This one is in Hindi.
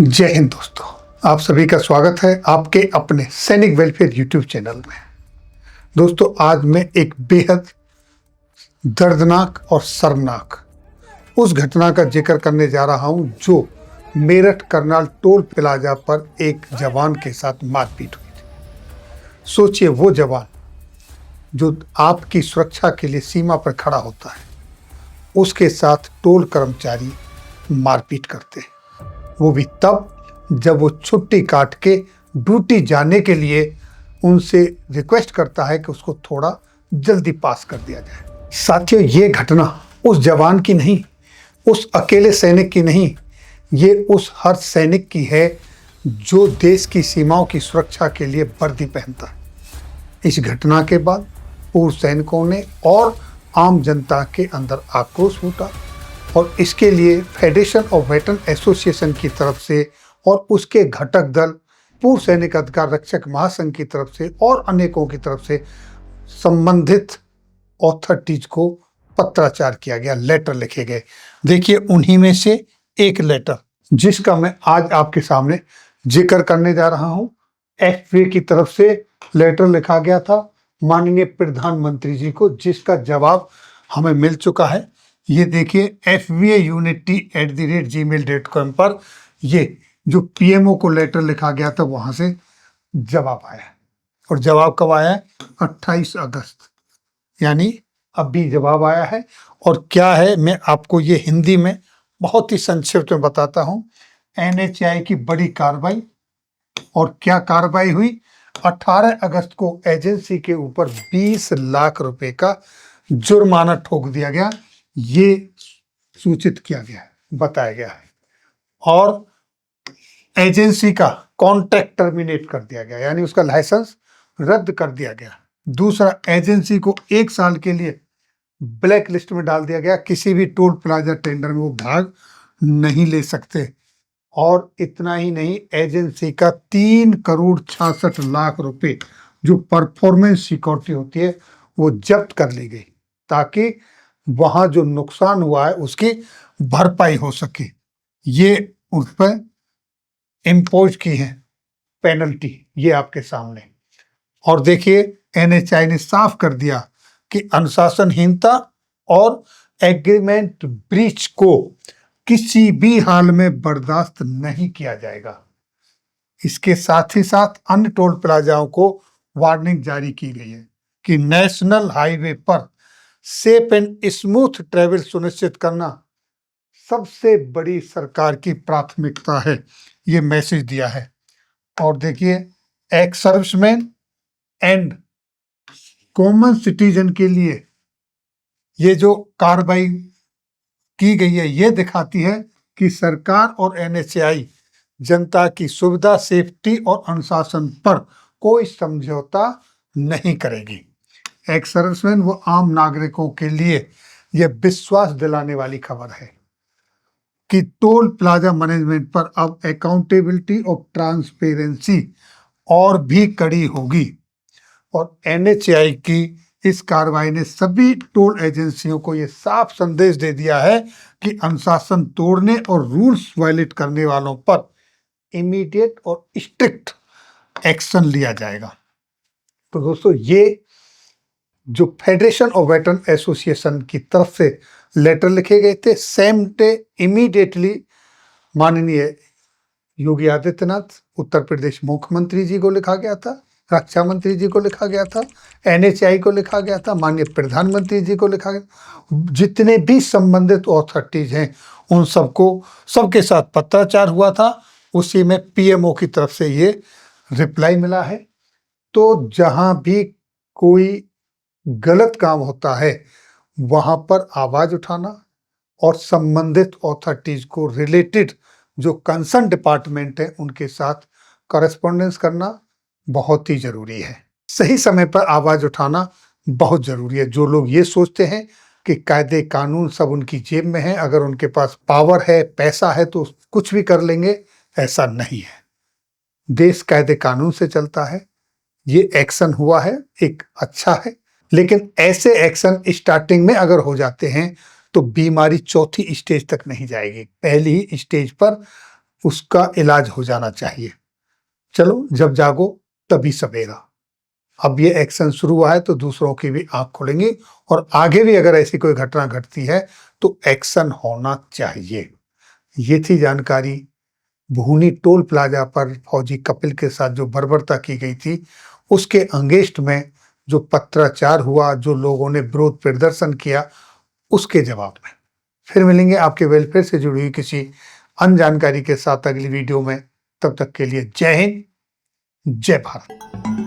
जय हिंद दोस्तों, आप सभी का स्वागत है आपके अपने सैनिक वेलफेयर यूट्यूब चैनल में। दोस्तों, आज मैं एक बेहद दर्दनाक और शर्मनाक उस घटना का जिक्र करने जा रहा हूं जो मेरठ करनाल टोल प्लाजा पर एक जवान के साथ मारपीट हुई थी। सोचिए, वो जवान जो आपकी सुरक्षा के लिए सीमा पर खड़ा होता है, उसके साथ टोल कर्मचारी मारपीट करते हैं, वो भी तब जब वो छुट्टी काट के ड्यूटी जाने के लिए उनसे रिक्वेस्ट करता है कि उसको थोड़ा जल्दी पास कर दिया जाए। साथियों, ये घटना उस जवान की नहीं, उस अकेले सैनिक की नहीं, ये उस हर सैनिक की है जो देश की सीमाओं की सुरक्षा के लिए वर्दी पहनता है। इस घटना के बाद पूर्व सैनिकों ने और आम जनता के अंदर आक्रोश फूटा और इसके लिए फेडरेशन ऑफ वेटरन एसोसिएशन की तरफ से और उसके घटक दल पूर्व सैनिक अधिकार रक्षक महासंघ की तरफ से और अनेकों की तरफ से संबंधित अथॉरिटीज को पत्राचार किया गया, लेटर लिखे गए। देखिए, उन्हीं में से एक लेटर जिसका मैं आज आपके सामने जिक्र करने जा रहा हूं। एफबीए की तरफ से लेटर लिखा गया था माननीय प्रधानमंत्री जी को, जिसका जवाब हमें मिल चुका है। ये देखिए, fvaunity@gmail.com पर ये जो पीएमओ को लेटर लिखा गया था वहां से जवाब आया है। और जवाब कब आया है? 28 अगस्त, यानी अभी जवाब आया है। और क्या है, मैं आपको ये हिंदी में बहुत ही संक्षिप्त में बताता हूँ। एनएचएआई की बड़ी कार्रवाई, और क्या कार्रवाई हुई? 18 अगस्त को एजेंसी के ऊपर 20 लाख रुपए का जुर्माना ठोक दिया गया, ये सूचित किया गया है, बताया गया है। और एजेंसी का कॉन्ट्रैक्ट टर्मिनेट कर दिया गया, यानी उसका लाइसेंस रद्द कर दिया गया। दूसरा, एजेंसी को 1 साल के लिए ब्लैक लिस्ट में डाल दिया गया, किसी भी टोल प्लाजा टेंडर में वो भाग नहीं ले सकते। और इतना ही नहीं, एजेंसी का 3,66,00,000 रुपए जो परफॉर्मेंस सिक्योरिटी होती है वो जब्त कर ली गई, ताकि वहां जो नुकसान हुआ है उसकी भरपाई हो सके। ये उस पर इम्पोज की है पेनल्टी, ये आपके सामने। और देखिए, एनएचएआई ने साफ कर दिया कि अनुशासनहीनता और एग्रीमेंट ब्रीच को किसी भी हाल में बर्दाश्त नहीं किया जाएगा। इसके साथ ही साथ अन्य टोल प्लाजाओं को वार्निंग जारी की गई है कि नेशनल हाईवे पर सेफ एंड स्मूथ ट्रेवल सुनिश्चित करना सबसे बड़ी सरकार की प्राथमिकता है, ये मैसेज दिया है। और देखिए, ex serviceman and common citizen के लिए ये जो कार्रवाई की गई है, ये दिखाती है कि सरकार और एनएचएआई जनता की सुविधा, सेफ्टी और अनुशासन पर कोई समझौता नहीं करेगी। एक्स सर्विसमैन व आम नागरिकों के लिए यह विश्वास दिलाने वाली खबर है कि टोल प्लाजा मैनेजमेंट पर अब अकाउंटेबिलिटी और ट्रांसपेरेंसी और भी कड़ी होगी। और एनएचएआई की इस कार्रवाई ने सभी टोल एजेंसियों को यह साफ संदेश दे दिया है कि अनुशासन तोड़ने और रूल्स वायलेट करने वालों पर इमीडिएट और स्ट्रिक्ट एक्शन लिया जाएगा। तो दोस्तों, ये जो फेडरेशन ऑफ वेटरन एसोसिएशन की तरफ से लेटर लिखे गए थे, सेम डे इमीडिएटली माननीय योगी आदित्यनाथ उत्तर प्रदेश मुख्यमंत्री जी को लिखा गया था, रक्षा मंत्री जी को लिखा गया था, एनएचएआई को लिखा गया था, माननीय प्रधानमंत्री जी को लिखा गया। जितने भी संबंधित अथॉरिटीज हैं उन सबके साथ पत्राचार हुआ था। उसी में पीएमओ की तरफ से ये रिप्लाई मिला है। तो जहां भी कोई गलत काम होता है वहां पर आवाज उठाना और संबंधित अथॉरिटीज को रिलेटेड जो कंसर्न डिपार्टमेंट है उनके साथ कॉरेस्पॉन्डेंस करना बहुत ही जरूरी है। सही समय पर आवाज उठाना बहुत जरूरी है। जो लोग ये सोचते हैं कि कायदे कानून सब उनकी जेब में है, अगर उनके पास पावर है, पैसा है तो कुछ भी कर लेंगे, ऐसा नहीं है। देश कायदे कानून से चलता है। ये एक्शन हुआ है, एक अच्छा है, लेकिन ऐसे एक्शन स्टार्टिंग में अगर हो जाते हैं तो बीमारी चौथी स्टेज तक नहीं जाएगी, पहली ही स्टेज पर उसका इलाज हो जाना चाहिए। चलो, जब जागो तभी सवेरा। अब ये एक्शन शुरू हुआ है तो दूसरों की भी आंख खुलेंगी और आगे भी अगर ऐसी कोई घटना घटती है तो एक्शन होना चाहिए। ये थी जानकारी भूनी टोल प्लाजा पर फौजी कपिल के साथ जो बर्बरता की गई थी, उसके अगेंस्ट में जो पत्राचार हुआ, जो लोगों ने विरोध प्रदर्शन किया, उसके जवाब में। फिर मिलेंगे आपके वेलफेयर से जुड़ी हुई किसी अन्य जानकारी के साथ अगली वीडियो में। तब तक के लिए जय हिंद, जय भारत।